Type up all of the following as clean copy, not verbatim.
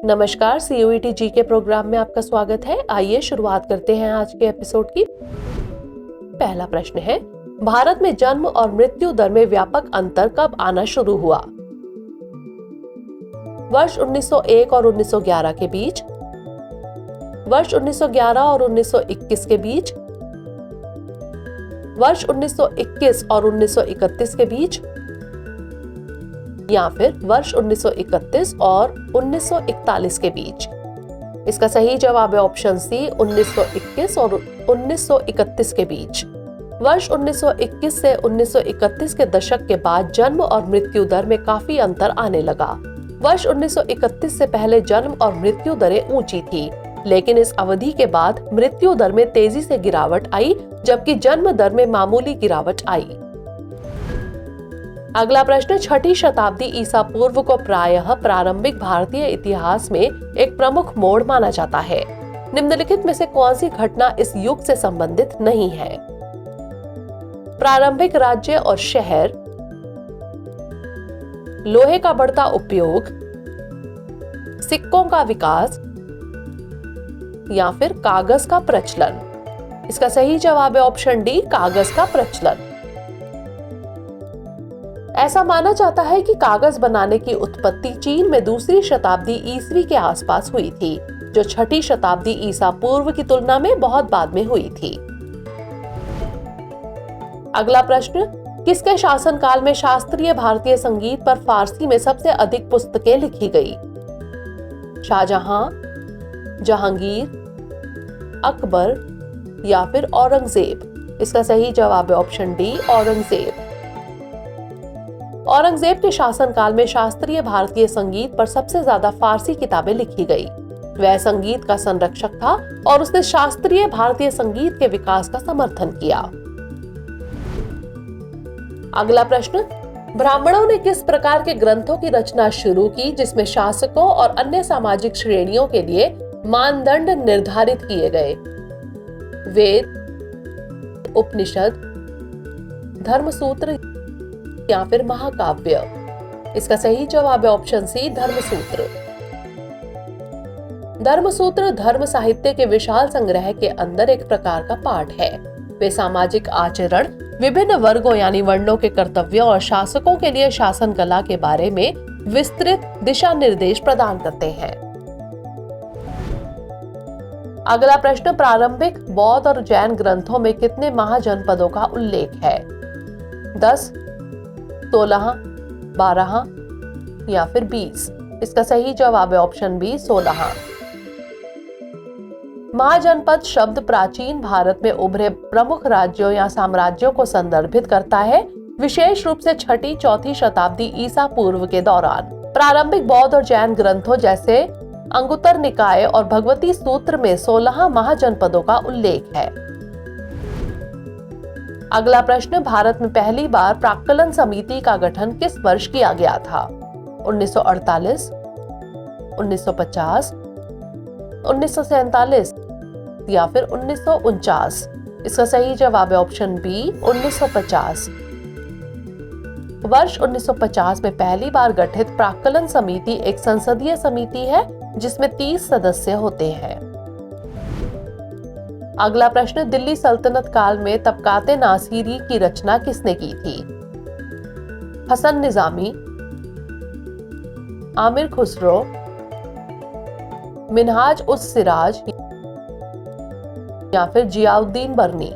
नमस्कार, सीयूईटी जी के प्रोग्राम में आपका स्वागत है। आइए शुरुआत करते हैं आज के एपिसोड की। पहला प्रश्न है, भारत में जन्म और मृत्यु दर में व्यापक अंतर कब आना शुरू हुआ? वर्ष 1901 और 1911 के बीच, वर्ष 1911 और 1921 के बीच, वर्ष 1921 और 1931 के बीच, या फिर वर्ष 1931 और 1941 के बीच। इसका सही जवाब है ऑप्शन सी, 1921 और 1931 के बीच। वर्ष 1921 से 1931 के दशक के बाद जन्म और मृत्यु दर में काफी अंतर आने लगा। वर्ष 1931 से पहले जन्म और मृत्यु दरें ऊंची थी, लेकिन इस अवधि के बाद मृत्यु दर में तेजी से गिरावट आई, जबकि जन्म दर में मामूली गिरावट आई। अगला प्रश्न, छठी शताब्दी ईसा पूर्व को प्रायः प्रारंभिक भारतीय इतिहास में एक प्रमुख मोड़ माना जाता है। निम्नलिखित में से कौन सी घटना इस युग से संबंधित नहीं है? प्रारंभिक राज्य और शहर, लोहे का बढ़ता उपयोग, सिक्कों का विकास, या फिर कागज का प्रचलन। इसका सही जवाब है ऑप्शन डी, कागज का प्रचलन। ऐसा माना जाता है कि कागज बनाने की उत्पत्ति चीन में दूसरी शताब्दी ईसवी के आसपास हुई थी, जो छठी शताब्दी ईसा पूर्व की तुलना में बहुत बाद में हुई थी। अगला प्रश्न, किसके शासनकाल में शास्त्रीय भारतीय संगीत पर फारसी में सबसे अधिक पुस्तकें लिखी गई? शाहजहां, जहांगीर, अकबर, या फिर औरंगजेब? इसका सही जवाब है ऑप्शन डी, औरंगजेब। औरंगजेब के शासनकाल में शास्त्रीय भारतीय संगीत पर सबसे ज्यादा फारसी किताबें लिखी गई। वह संगीत का संरक्षक था और उसने शास्त्रीय भारतीय संगीत के विकास का समर्थन किया। अगला प्रश्न, ब्राह्मणों ने किस प्रकार के ग्रंथों की रचना शुरू की जिसमें शासकों और अन्य सामाजिक श्रेणियों के लिए मानदंड निर्धारित किए गए? वेद, उपनिषद, धर्मसूत्र, या फिर महाकाव्य? इसका सही जवाब है ऑप्शन सी, धर्मसूत्र। धर्मसूत्र धर्म साहित्य के विशाल संग्रह के अंदर एक प्रकार का पाठ है। वे सामाजिक आचरण, विभिन्न वर्गों यानी वर्णों के कर्तव्यों और शासकों के लिए शासन कला के बारे में विस्तृत दिशा निर्देश प्रदान करते हैं। अगला प्रश्न, प्रारंभिक बौद्ध और जैन ग्रंथों में कितने महाजनपदों का उल्लेख है? 10, 16, 12, या फिर 20? इसका सही जवाब है ऑप्शन बी, 16। महाजनपद शब्द प्राचीन भारत में उभरे प्रमुख राज्यों या साम्राज्यों को संदर्भित करता है, विशेष रूप से छठी चौथी शताब्दी ईसा पूर्व के दौरान। प्रारंभिक बौद्ध और जैन ग्रंथों जैसे अंगुत्तर निकाय और भगवती सूत्र में 16 महाजनपदों का उल्लेख है। अगला प्रश्न, भारत में पहली बार प्राक्कलन समिति का गठन किस वर्ष किया गया था? 1948, 1950, 1947, या फिर 1949? इसका सही जवाब है ऑप्शन बी, 1950। वर्ष 1950 में पहली बार गठित प्राक्कलन समिति एक संसदीय समिति है जिसमें 30 सदस्य होते हैं। अगला प्रश्न, दिल्ली सल्तनत काल में तबकाते नासिरी की रचना किसने की थी? हसन निजामी, आमिर खुसरो, मिनहाज उस सिराज, या फिर जियाउद्दीन बर्नी?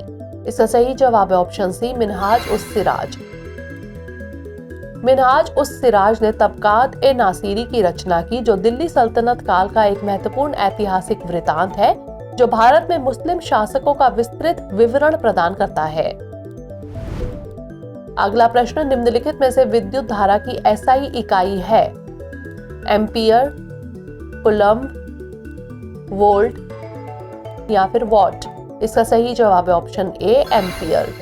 इसका सही जवाब है ऑप्शन सी, मिनहाज उस सिराज। मिनहाज उस सिराज ने तबकात ए नासिरी की रचना की, जो दिल्ली सल्तनत काल का एक महत्वपूर्ण ऐतिहासिक वृतांत है जो भारत में मुस्लिम शासकों का विस्तृत विवरण प्रदान करता है। अगला प्रश्न, निम्नलिखित में से विद्युत धारा की एसआई इकाई है? एम्पियर, कूलम्ब, वोल्ट, या फिर वॉट? इसका सही जवाब है ऑप्शन ए, एम्पियर।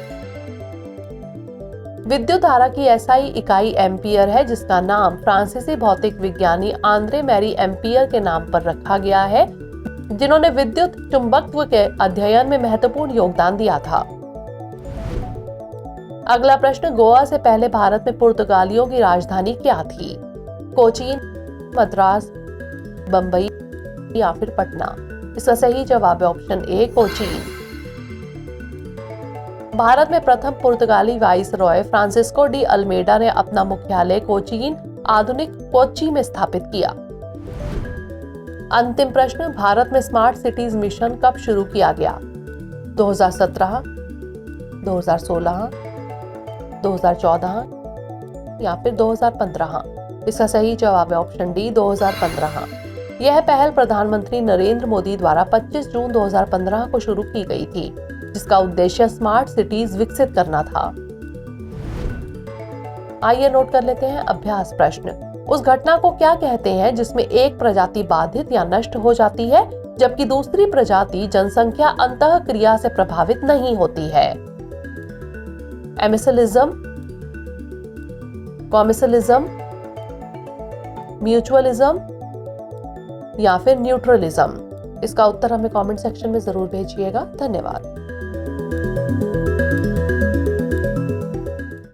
विद्युत धारा की एसआई इकाई एम्पियर है, जिसका नाम फ्रांसीसी भौतिक विज्ञानी आंद्रे मैरी एम्पियर के नाम पर रखा गया है, जिन्होंने विद्युत चुंबकत्व के अध्ययन में महत्वपूर्ण योगदान दिया था। अगला प्रश्न, गोवा से पहले भारत में पुर्तगालियों की राजधानी क्या थी? कोचीन, मद्रास, बंबई या फिर पटना? इसका सही जवाब है ऑप्शन ए, कोचीन। भारत में प्रथम पुर्तगाली वाइसरॉय फ्रांसिस्को डी अल्मेडा ने अपना मुख्यालय कोचीन, आधुनिक कोच्चि में स्थापित किया। अंतिम प्रश्न, भारत में स्मार्ट सिटीज मिशन कब शुरू किया गया? 2017, 2016, 2014 या फिर 2015? इसका सही जवाब है ऑप्शन डी, 2015। यह पहल प्रधानमंत्री नरेंद्र मोदी द्वारा 25 जून 2015 को शुरू की गई थी, जिसका उद्देश्य स्मार्ट सिटीज विकसित करना था। आइए नोट कर लेते हैं अभ्यास प्रश्न। उस घटना को क्या कहते हैं जिसमें एक प्रजाति बाधित या नष्ट हो जाती है, जबकि दूसरी प्रजाति जनसंख्या अंतःक्रिया से प्रभावित नहीं होती है? एमिसलिज्म, कॉमिसलिज्म, म्यूचुअलिज्म या फिर न्यूट्रलिज्म? इसका उत्तर हमें कमेंट सेक्शन में जरूर भेजिएगा। धन्यवाद।